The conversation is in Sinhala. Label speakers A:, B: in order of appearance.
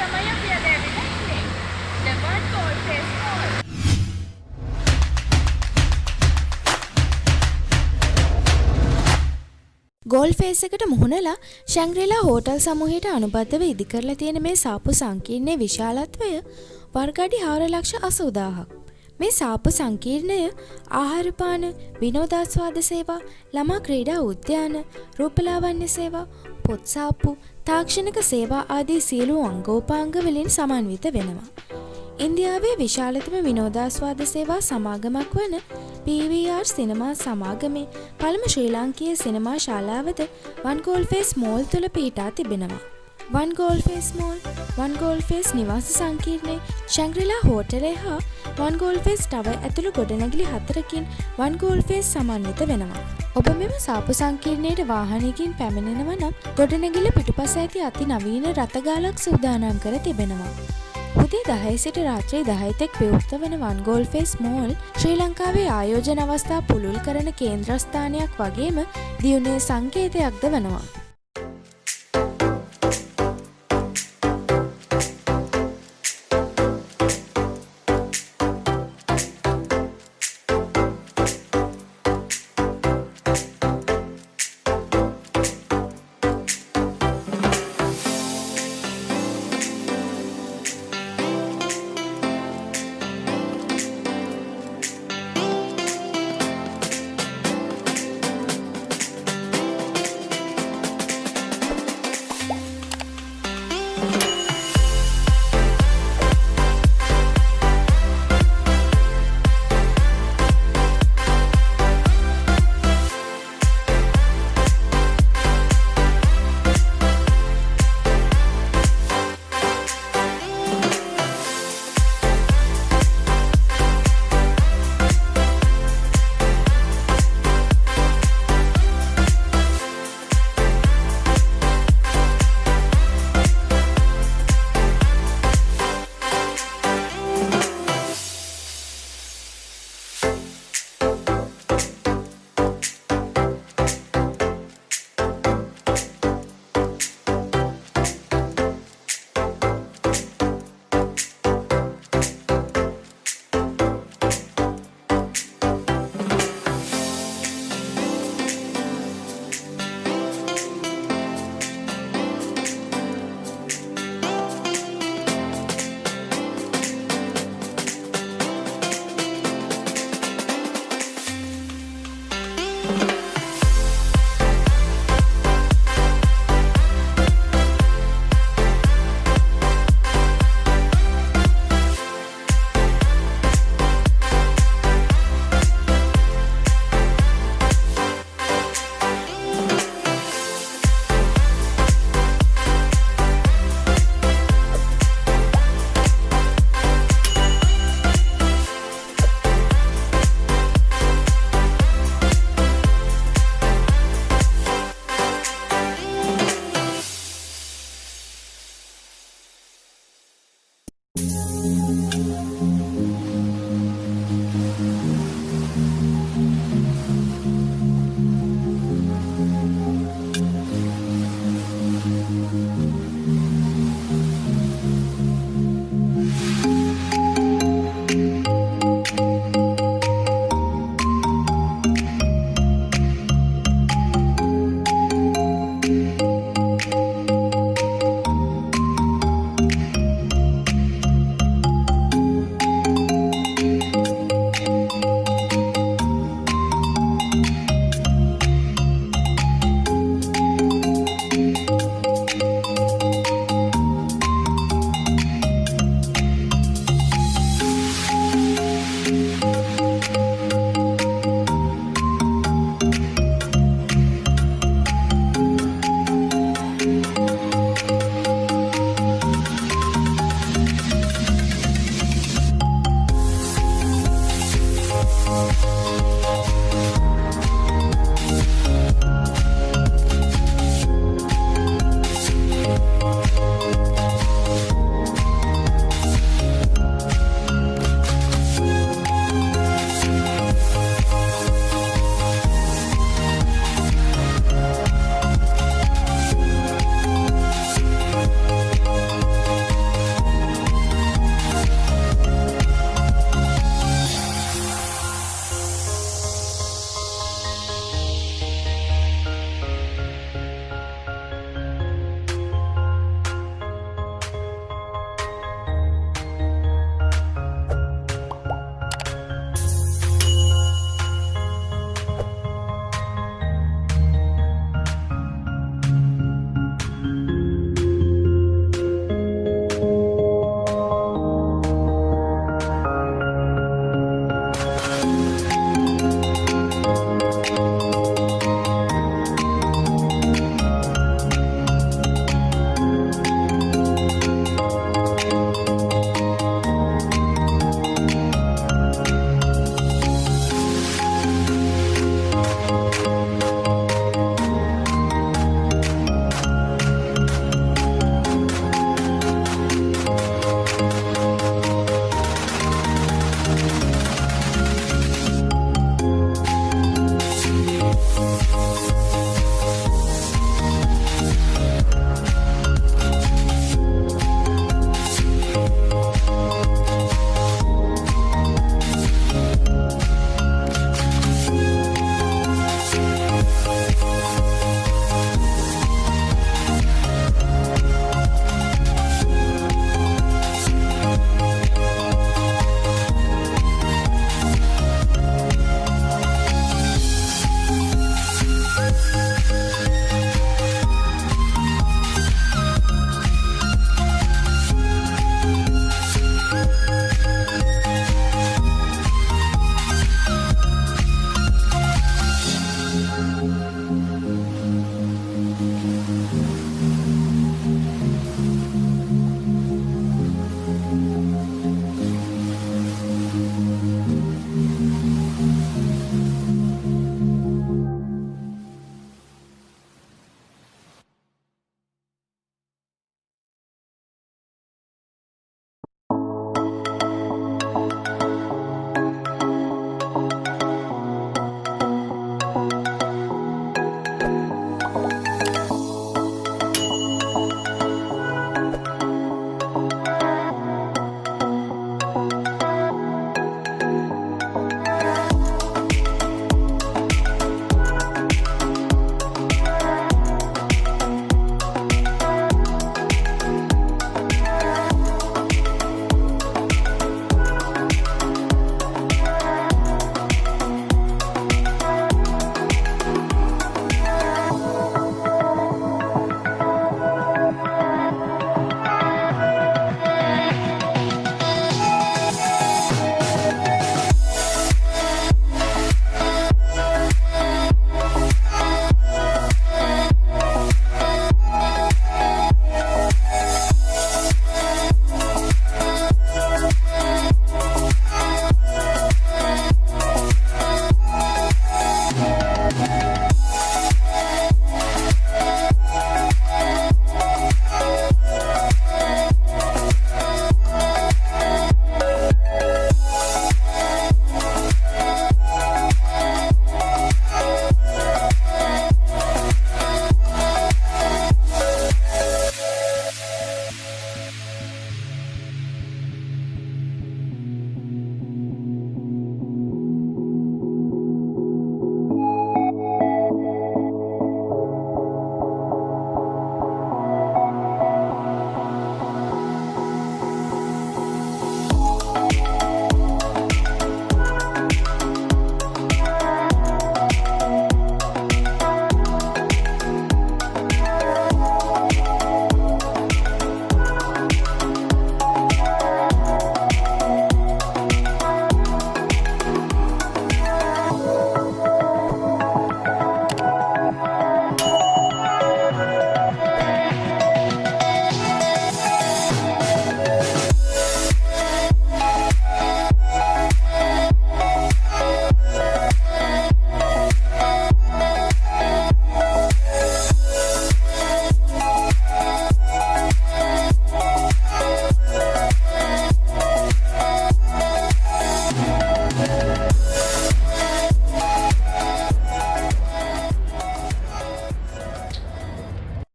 A: තමයි අපි අද ඇවිල්ලා ඉන්නේ. The One Gold Face Mall.
B: Galle face එකට මුහුණලා ශැන්ග්‍රීලා හෝටල් සමූහයට අනුබද්ධව ඉදිකරලා තියෙන මේ සාප්පු සංකීර්ණයේ විශාලත්වය වර්ග අඩි 4,80,000ක්. මේ සාප්පු සංකීර්ණය ආහාර පාන, විනෝදාස්වාද සේවා, ළමා ක්‍රීඩා උද්‍යාන, රූපලාවන්‍ය සේවා, පොත් සාප්පු, තාක්ෂණික සේවා ආදී සියලු අංගෝපාංග වලින් සමන්විත වෙනවා. ඉන්දියාවේ විශාලතම විනෝදාස්වාද සේවා සමාගමක් වන PVR සිනමා සමාගමේ පළමු ශ්‍රී ලාංකීය සිනමා ශාලාවද වන් ගෝල් ෆේස් මෝල් තුළ පිහිටා තිබෙනවා. වන් ගෝල් ෆේස් මෝල්, වන් ගෝල් ෆේස් නිවාස සංකීර්ණය, ශැන්ග්‍රීලා හෝටලය හා වන් ගෝල් ෆේස් ටවර් ඇතුළු ගොඩනැගිලි 4කින් වන් ගෝල් ෆේස් සමන්විත වෙනවා. ඔබ මෙම සාප්පු සංකීර්ණයට වාහනයකින් පැමිණෙනවා නම් ගොඩනැගිල්ල පිටුපස ඇති අති නවීන රථගාලක් සූදානම් කර තිබෙනවා. උදේ 10 සිට රාත්‍රී 10 තෙක් විවෘත වන වන් ගෝල් ෆේස් මෝල් ශ්‍රී ලංකාවේ ආයෝජන අවස්ථා පුළුල් කරන කේන්ද්‍රස්ථානයක් වගේම දියුණුවේ සංකේතයක්ද වනවා.